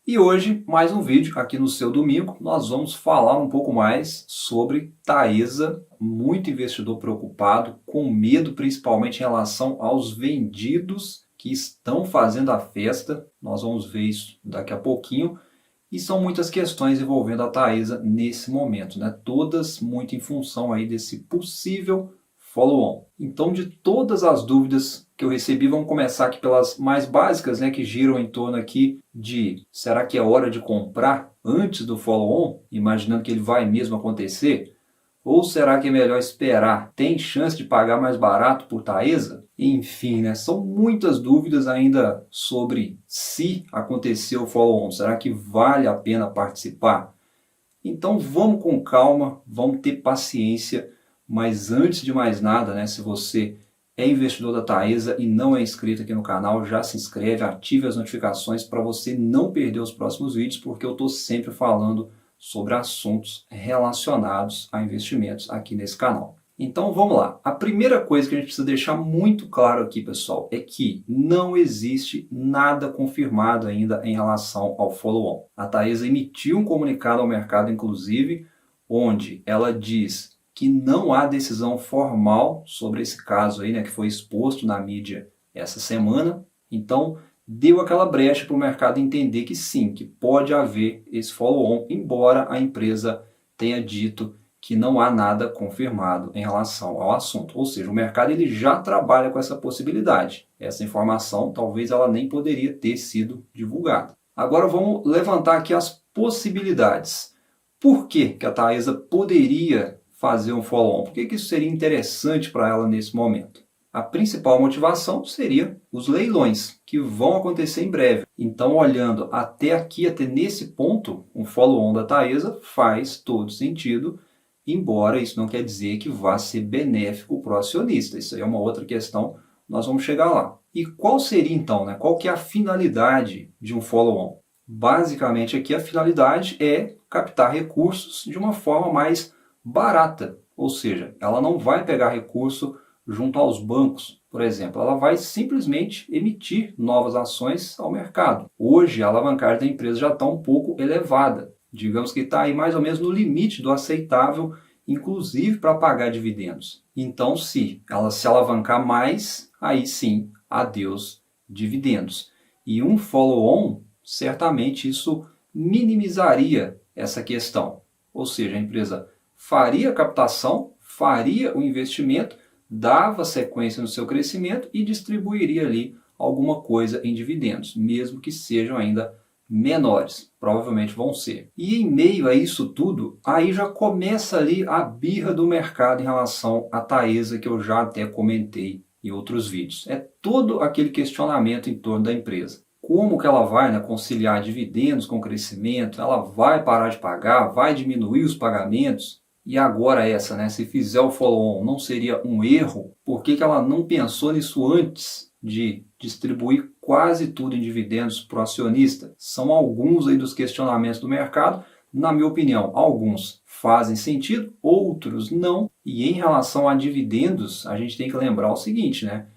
E hoje, mais um vídeo aqui no seu domingo, nós vamos falar um pouco mais sobre Taesa, muito investidor preocupado, com medo principalmente em relação aos vendidos que estão fazendo a festa. Nós vamos ver isso daqui a pouquinho. E são muitas questões envolvendo a Taesa nesse momento, né? Todas muito em função aí desse possível follow-on. Então, de todas as dúvidas que eu recebi, vamos começar aqui pelas mais básicas, né, que giram em torno aqui de será que é hora de comprar antes do follow-on, imaginando que ele vai mesmo acontecer? Ou será que é melhor esperar? Tem chance de pagar mais barato por Taesa? Enfim, né, são muitas dúvidas ainda sobre se acontecer o follow-on. Será que vale a pena participar? Então vamos com calma, vamos ter paciência, mas antes de mais nada, né, se você é investidor da Taesa e não é inscrito aqui no canal, já se inscreve, ative as notificações para você não perder os próximos vídeos, porque eu estou sempre falando sobre assuntos relacionados a investimentos aqui nesse canal. Então vamos lá. A primeira coisa que a gente precisa deixar muito claro aqui, pessoal, é que não existe nada confirmado ainda em relação ao follow-on. A Taesa emitiu um comunicado ao mercado, inclusive, onde ela diz que não há decisão formal sobre esse caso aí, né, que foi exposto na mídia essa semana. Então, deu aquela brecha para o mercado entender que sim, que pode haver esse follow-on, embora a empresa tenha dito que não há nada confirmado em relação ao assunto. Ou seja, o mercado ele já trabalha com essa possibilidade. Essa informação talvez ela nem poderia ter sido divulgada. Agora vamos levantar aqui as possibilidades. Por que a Taesa poderia fazer um follow-on? Por que isso seria interessante para ela nesse momento? A principal motivação seria os leilões, que vão acontecer em breve. Então, olhando até aqui, até nesse ponto, um follow-on da Taesa faz todo sentido, embora isso não quer dizer que vá ser benéfico para o acionista. Isso aí é uma outra questão, nós vamos chegar lá. E qual seria então, né? Qual que é a finalidade de um follow-on? Basicamente aqui a finalidade é captar recursos de uma forma mais barata, ou seja, ela não vai pegar recurso junto aos bancos, por exemplo, ela vai simplesmente emitir novas ações ao mercado. Hoje a alavancagem da empresa já está um pouco elevada, digamos que está aí mais ou menos no limite do aceitável, inclusive para pagar dividendos. Então, se ela se alavancar mais, aí sim, adeus dividendos. E um follow-on, certamente isso minimizaria essa questão. Ou seja, a empresa faria a captação, faria o investimento, dava sequência no seu crescimento e distribuiria ali alguma coisa em dividendos, mesmo que sejam ainda menores, provavelmente vão ser. E em meio a isso tudo, aí já começa ali a birra do mercado em relação à Taesa, que eu já até comentei em outros vídeos. É todo aquele questionamento em torno da empresa. Como que ela vai, né, conciliar dividendos com crescimento? Ela vai parar de pagar? Vai diminuir os pagamentos? E agora essa, né? Se fizer o follow-on, não seria um erro? Por que ela não pensou nisso antes de distribuir quase tudo em dividendos para o acionista? São alguns aí dos questionamentos do mercado. Na minha opinião, alguns fazem sentido, outros não. E em relação a dividendos, a gente tem que lembrar o seguinte, né?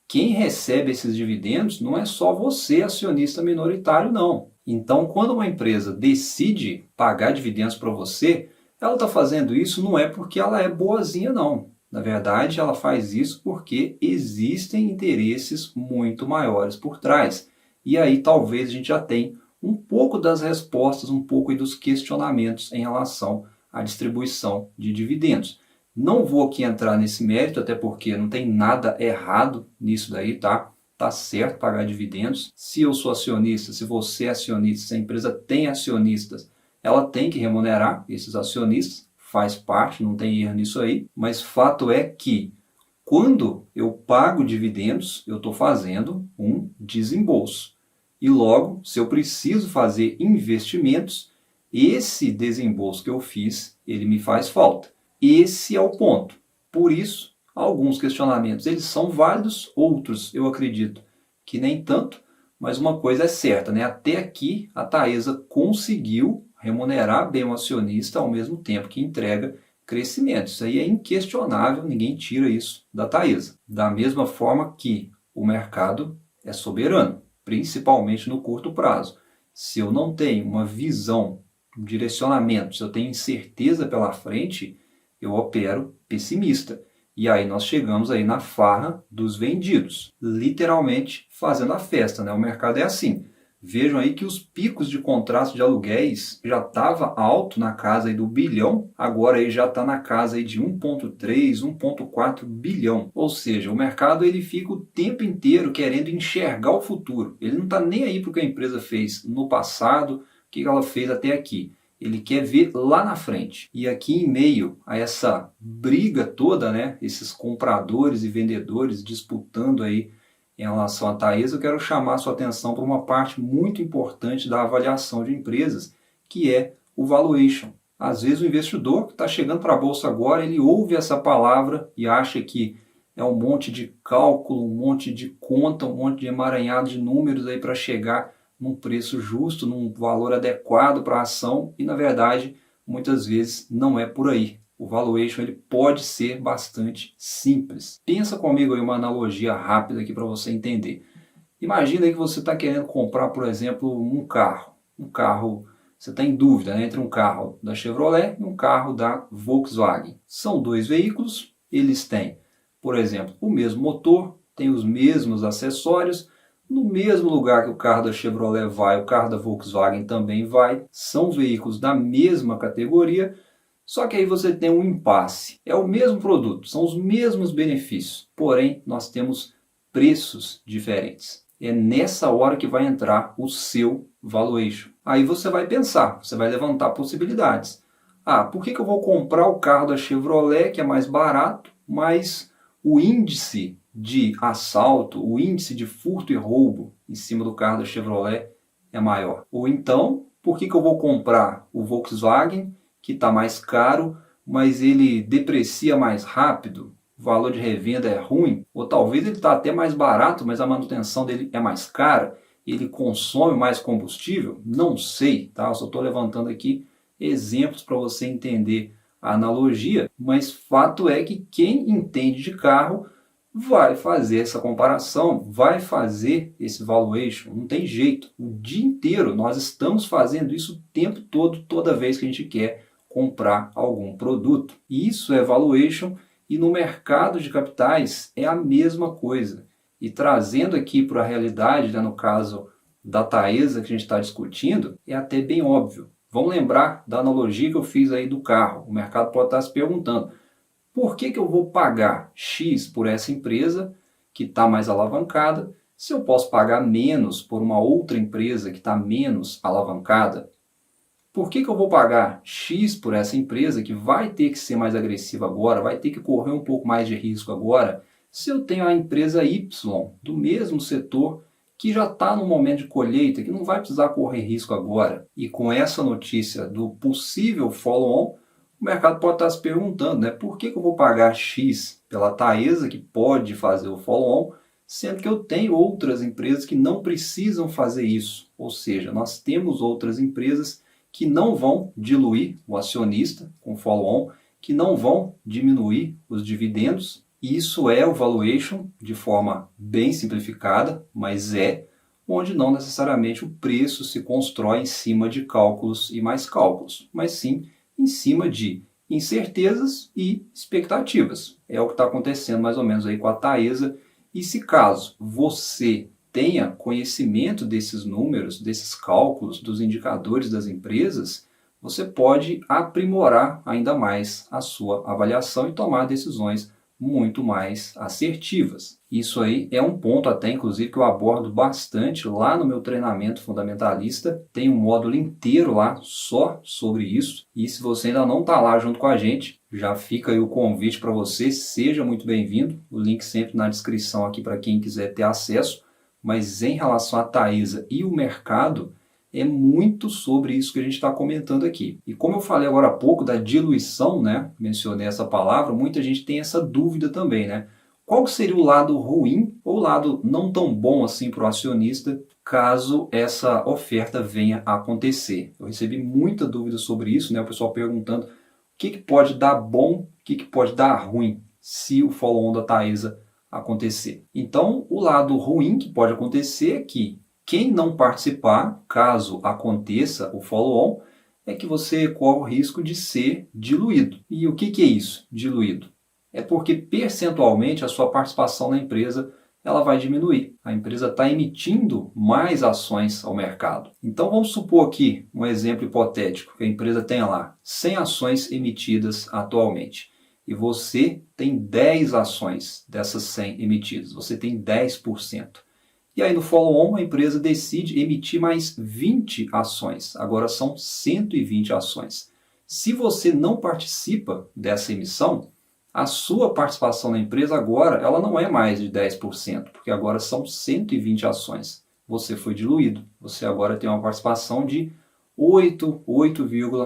Quem recebe esses dividendos não é só você, acionista minoritário, não. Então, quando uma empresa decide pagar dividendos para você, ela está fazendo isso não é porque ela é boazinha, não. Na verdade, ela faz isso porque existem interesses muito maiores por trás. E aí talvez a gente já tenha um pouco das respostas, um pouco dos questionamentos em relação à distribuição de dividendos. Não vou aqui entrar nesse mérito, até porque não tem nada errado nisso daí, tá? Tá certo pagar dividendos. Se eu sou acionista, se você é acionista, se a empresa tem acionistas, ela tem que remunerar esses acionistas, faz parte, não tem erro nisso aí, mas fato é que quando eu pago dividendos, eu estou fazendo um desembolso. E logo, se eu preciso fazer investimentos, esse desembolso que eu fiz, ele me faz falta. Esse é o ponto. Por isso, alguns questionamentos eles são válidos, outros eu acredito que nem tanto, mas uma coisa é certa, né? Até aqui a Taesa conseguiu remunerar bem o acionista ao mesmo tempo que entrega crescimento. Isso aí é inquestionável, ninguém tira isso da Taesa. Da mesma forma que o mercado é soberano, principalmente no curto prazo. Se eu não tenho uma visão, um direcionamento, se eu tenho incerteza pela frente, eu opero pessimista. E aí nós chegamos aí na farra dos vendidos, literalmente fazendo a festa, né? O mercado é assim. Vejam aí que os picos de contratos de aluguéis já estava alto na casa aí do bilhão, agora aí já está na casa aí de 1,3, 1,4 bilhão. Ou seja, o mercado ele fica o tempo inteiro querendo enxergar o futuro. Ele não está nem aí para o que a empresa fez no passado, o que ela fez até aqui. Ele quer ver lá na frente. E aqui em meio a essa briga toda, né, esses compradores e vendedores disputando aí em relação à Taesa, eu quero chamar a sua atenção para uma parte muito importante da avaliação de empresas, que é o valuation. Às vezes o investidor que está chegando para a bolsa agora, ele ouve essa palavra e acha que é um monte de cálculo, um monte de conta, um monte de emaranhado de números aí para chegar num preço justo, num valor adequado para a ação, e na verdade muitas vezes não é por aí. O valuation ele pode ser bastante simples. Pensa comigo aí uma analogia rápida aqui para você entender. Imagina aí que você está querendo comprar, por exemplo, um carro. Você está em dúvida, né, entre um carro da Chevrolet e um carro da Volkswagen. São dois veículos, eles têm, por exemplo, o mesmo motor, têm os mesmos acessórios, no mesmo lugar que o carro da Chevrolet vai, o carro da Volkswagen também vai. São veículos da mesma categoria, só que aí você tem um impasse. É o mesmo produto, são os mesmos benefícios, porém nós temos preços diferentes. É nessa hora que vai entrar o seu valuation. Aí você vai pensar, você vai levantar possibilidades. Ah, por que eu vou comprar o carro da Chevrolet, que é mais barato, mas o índice de assalto, o índice de furto e roubo em cima do carro da Chevrolet é maior? Ou então, por que eu vou comprar o Volkswagen, que está mais caro, mas ele deprecia mais rápido, o valor de revenda é ruim, ou talvez ele está até mais barato, mas a manutenção dele é mais cara, ele consome mais combustível? Não sei, tá? Eu só estou levantando aqui exemplos para você entender a analogia, mas fato é que quem entende de carro vai fazer essa comparação, vai fazer esse valuation, não tem jeito. O dia inteiro nós estamos fazendo isso o tempo todo, toda vez que a gente quer comprar algum produto. Isso é valuation e no mercado de capitais é a mesma coisa. E trazendo aqui para a realidade, né, no caso da Taesa que a gente está discutindo, é até bem óbvio. Vamos lembrar da analogia que eu fiz aí do carro. O mercado pode estar se perguntando, por que eu vou pagar X por essa empresa que está mais alavancada, se eu posso pagar menos por uma outra empresa que está menos alavancada? Por que eu vou pagar X por essa empresa que vai ter que ser mais agressiva agora, vai ter que correr um pouco mais de risco agora, se eu tenho a empresa Y do mesmo setor que já está no momento de colheita, que não vai precisar correr risco agora? E com essa notícia do possível follow-on, o mercado pode estar se perguntando, né, por que eu vou pagar X pela Taesa, que pode fazer o follow-on, sendo que eu tenho outras empresas que não precisam fazer isso. Ou seja, nós temos outras empresas que não vão diluir o acionista com follow-on, que não vão diminuir os dividendos. Isso é o valuation de forma bem simplificada, mas é onde não necessariamente o preço se constrói em cima de cálculos e mais cálculos, mas sim em cima de incertezas e expectativas. É o que está acontecendo mais ou menos aí com a Taesa. E se caso você tenha conhecimento desses números, desses cálculos, dos indicadores das empresas, você pode aprimorar ainda mais a sua avaliação e tomar decisões muito mais assertivas. Isso aí é um ponto até, inclusive, que eu abordo bastante lá no meu treinamento fundamentalista. Tem um módulo inteiro lá só sobre isso. E se você ainda não está lá junto com a gente, já fica aí o convite para você. Seja muito bem-vindo. O link sempre na descrição aqui para quem quiser ter acesso. Mas em relação à Taesa e o mercado, é muito sobre isso que a gente está comentando aqui. E como eu falei agora há pouco da diluição, né? Mencionei essa palavra, muita gente tem essa dúvida também, né? Qual seria o lado ruim ou o lado não tão bom assim para o acionista caso essa oferta venha a acontecer? Eu recebi muita dúvida sobre isso, né? O pessoal perguntando o que pode dar bom, o que pode dar ruim se o follow-on da Taesa acontecer. Então, o lado ruim que pode acontecer é que Quem não participar, caso aconteça o follow-on, é que você corre o risco de ser diluído. E o que é isso, diluído? É porque percentualmente a sua participação na empresa ela vai diminuir. A empresa está emitindo mais ações ao mercado. Então vamos supor aqui um exemplo hipotético, que a empresa tenha lá 100 ações emitidas atualmente. E você tem 10 ações dessas 100 emitidas, você tem 10%. E aí no follow-on a empresa decide emitir mais 20 ações, agora são 120 ações. Se você não participa dessa emissão, a sua participação na empresa agora ela não é mais de 10%, porque agora são 120 ações. Você foi diluído, você agora tem uma participação de 8,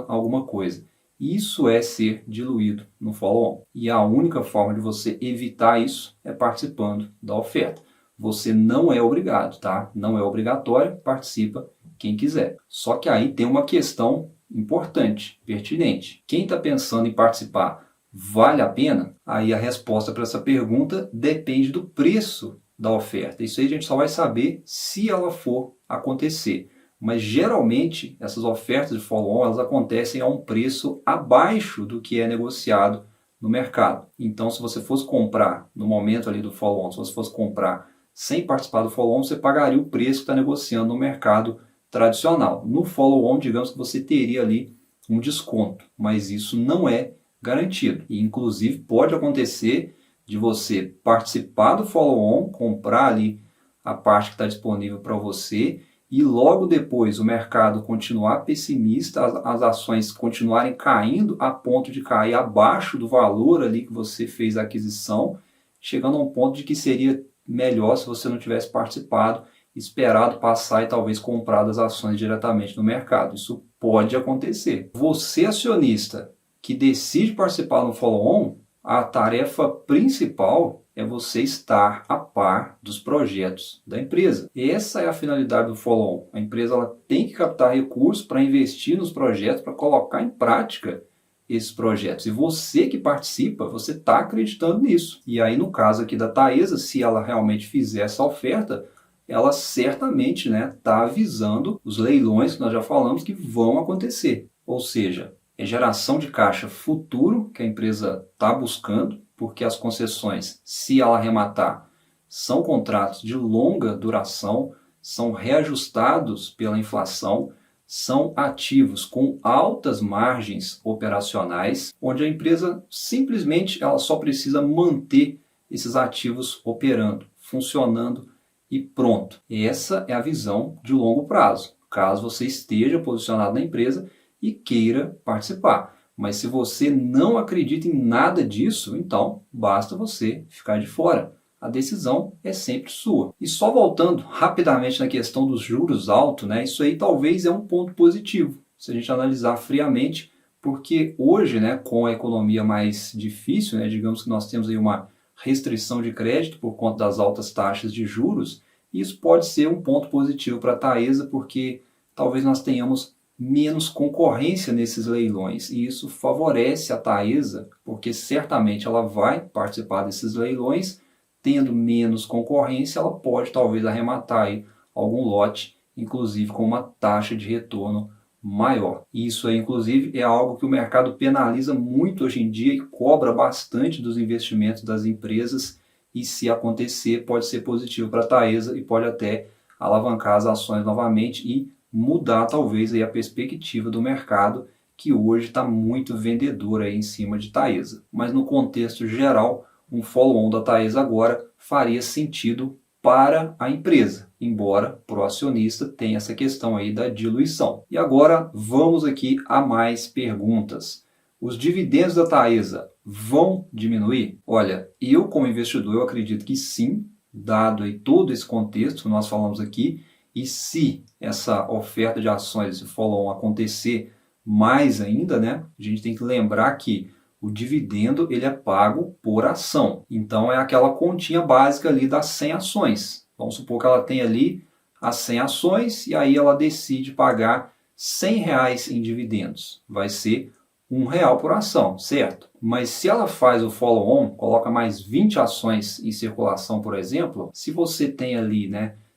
alguma coisa. Isso é ser diluído no follow-on. E a única forma de você evitar isso é participando da oferta. Você não é obrigado, tá? Não é obrigatório, participa quem quiser. Só que aí tem uma questão importante, pertinente. Quem está pensando em participar, vale a pena? Aí a resposta para essa pergunta depende do preço da oferta. Isso aí a gente só vai saber se ela for acontecer. Mas geralmente essas ofertas de follow-on elas acontecem a um preço abaixo do que é negociado no mercado. Então se você fosse comprar no momento ali do follow-on, se você fosse comprar sem participar do follow-on, você pagaria o preço que está negociando no mercado tradicional. No follow-on, digamos que você teria ali um desconto, mas isso não é garantido. E inclusive pode acontecer de você participar do follow-on, comprar ali a parte que está disponível para você e logo depois o mercado continuar pessimista, as ações continuarem caindo a ponto de cair abaixo do valor ali que você fez a aquisição, chegando a um ponto de que seria melhor se você não tivesse participado, esperado passar e talvez comprado as ações diretamente no mercado. Isso pode acontecer. Você, acionista, que decide participar no follow-on, a tarefa principal é você estar a par dos projetos da empresa. Essa é a finalidade do follow-on. A empresa ela tem que captar recursos para investir nos projetos, para colocar em prática esses projetos. E você que participa, você está acreditando nisso. E aí, no caso aqui da Taesa, se ela realmente fizer essa oferta, ela certamente está avisando os leilões que nós já falamos que vão acontecer. Ou seja, é geração de caixa futuro que a empresa está buscando, porque as concessões, se ela arrematar, são contratos de longa duração, são reajustados pela inflação, são ativos com altas margens operacionais, onde a empresa simplesmente ela só precisa manter esses ativos operando, funcionando e pronto. Essa é a visão de longo prazo, caso você esteja posicionado na empresa e queira participar. Mas se você não acredita em nada disso, então basta você ficar de fora. A decisão é sempre sua. E só voltando rapidamente na questão dos juros altos, isso aí talvez é um ponto positivo, se a gente analisar friamente, porque hoje, com a economia mais difícil, digamos que nós temos aí uma restrição de crédito por conta das altas taxas de juros, isso pode ser um ponto positivo para a Taesa, porque talvez nós tenhamos menos concorrência nesses leilões, e isso favorece a Taesa, porque certamente ela vai participar desses leilões. Tendo menos concorrência, ela pode talvez arrematar aí algum lote, inclusive com uma taxa de retorno maior. Isso aí, inclusive, é algo que o mercado penaliza muito hoje em dia e cobra bastante dos investimentos das empresas, e se acontecer, pode ser positivo para a Taesa e pode até alavancar as ações novamente e mudar talvez aí a perspectiva do mercado, que hoje está muito vendedor aí em cima de Taesa. Mas no contexto geral, um follow-on da Taesa agora faria sentido para a empresa, embora para o acionista tenha essa questão aí da diluição. E agora vamos aqui a mais perguntas. Os dividendos da Taesa vão diminuir? Olha, eu como investidor eu acredito que sim, dado aí todo esse contexto que nós falamos aqui, e se essa oferta de ações, esse follow-on acontecer mais ainda, a gente tem que lembrar que o dividendo ele é pago por ação. Então é aquela continha básica ali das 100 ações. Vamos supor que ela tem ali as 100 ações e aí ela decide pagar R$100 em dividendos. Vai ser R$1 por ação, certo? Mas se ela faz o follow-on, coloca mais 20 ações em circulação, por exemplo, se você tem ali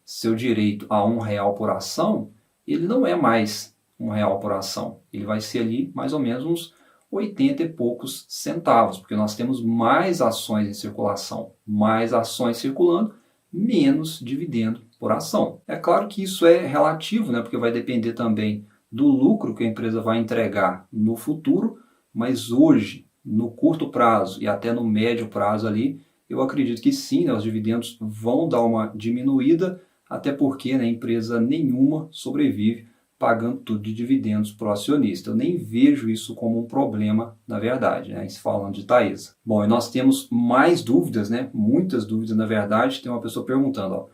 seu direito a R$ 1 por ação, ele não é mais R$ 1 por ação. Ele vai ser ali mais ou menos uns 80 e poucos centavos, porque nós temos mais ações em circulação, mais ações circulando, menos dividendo por ação. É claro que isso é relativo, né? Porque vai depender também do lucro que a empresa vai entregar no futuro, mas hoje, no curto prazo e até no médio prazo ali, eu acredito que sim, né, os dividendos vão dar uma diminuída, até porque, né, empresa nenhuma sobrevive pagando tudo de dividendos para o acionista. Eu nem vejo isso como um problema, na verdade, né, se falando de Taesa. Bom, e nós temos mais dúvidas, né, muitas dúvidas, na verdade. Tem uma pessoa perguntando, ó,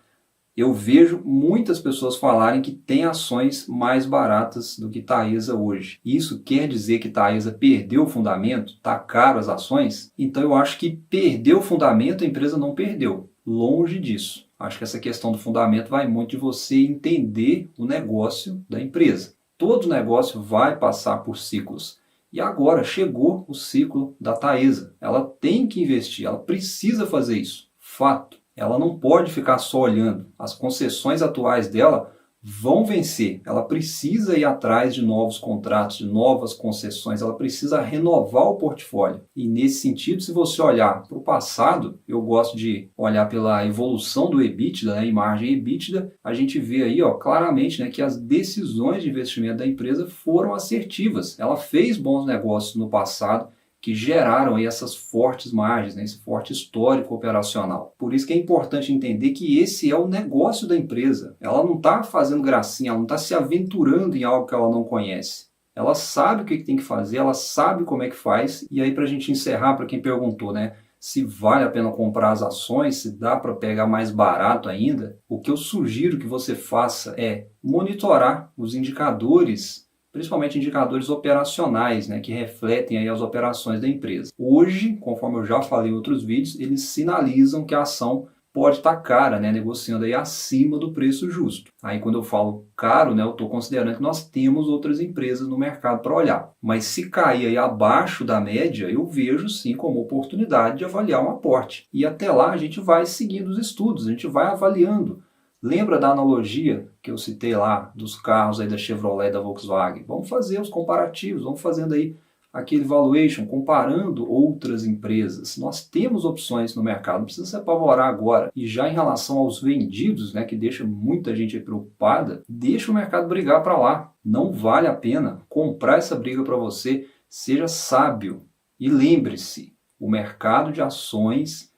eu vejo muitas pessoas falarem que tem ações mais baratas do que Taesa hoje. Isso quer dizer que Taesa perdeu o fundamento? Está caro as ações? Então eu acho que perdeu o fundamento, a empresa não perdeu. Longe disso. Acho que essa questão do fundamento vai muito de você entender o negócio da empresa. Todo negócio vai passar por ciclos. E agora chegou o ciclo da Taesa. Ela tem que investir, ela precisa fazer isso. Fato. Ela não pode ficar só olhando. As concessões atuais dela vão vencer. Ela precisa ir atrás de novos contratos, de novas concessões. Ela precisa renovar o portfólio. E nesse sentido, se você olhar para o passado, eu gosto de olhar pela evolução do EBITDA, né, margem EBITDA, a gente vê aí claramente, né, que as decisões de investimento da empresa foram assertivas. Ela fez bons negócios no passado, que geraram aí essas fortes margens, né, esse forte histórico operacional. Por isso que é importante entender que esse é o negócio da empresa. Ela não está fazendo gracinha, ela não está se aventurando em algo que ela não conhece. Ela sabe o que tem que fazer, ela sabe como é que faz. E aí, para a gente encerrar, para quem perguntou, né, se vale a pena comprar as ações, se dá para pegar mais barato ainda, o que eu sugiro que você faça é monitorar os indicadores, principalmente indicadores operacionais, né, que refletem aí as operações da empresa. Hoje, conforme eu já falei em outros vídeos, eles sinalizam que a ação pode estar cara, né, negociando aí acima do preço justo. Aí quando eu falo caro, né, eu estou considerando que nós temos outras empresas no mercado para olhar. Mas se cair aí abaixo da média, eu vejo sim como oportunidade de avaliar um aporte. E até lá a gente vai seguindo os estudos, a gente vai avaliando. Lembra da analogia que eu citei lá dos carros aí da Chevrolet e da Volkswagen? Vamos fazer os comparativos, vamos fazendo aí aquele valuation, comparando outras empresas. Nós temos opções no mercado, não precisa se apavorar agora. E já em relação aos vendidos, né, que deixa muita gente preocupada, deixa o mercado brigar para lá. Não vale a pena comprar essa briga para você. Seja sábio e lembre-se, o mercado de ações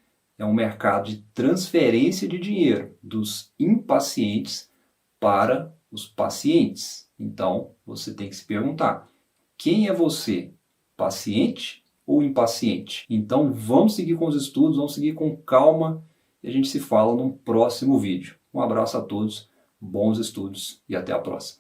é um mercado de transferência de dinheiro dos impacientes para os pacientes. Então, você tem que se perguntar, quem é você? Paciente ou impaciente? Então, vamos seguir com os estudos, vamos seguir com calma e a gente se fala num próximo vídeo. Um abraço a todos, bons estudos e até a próxima.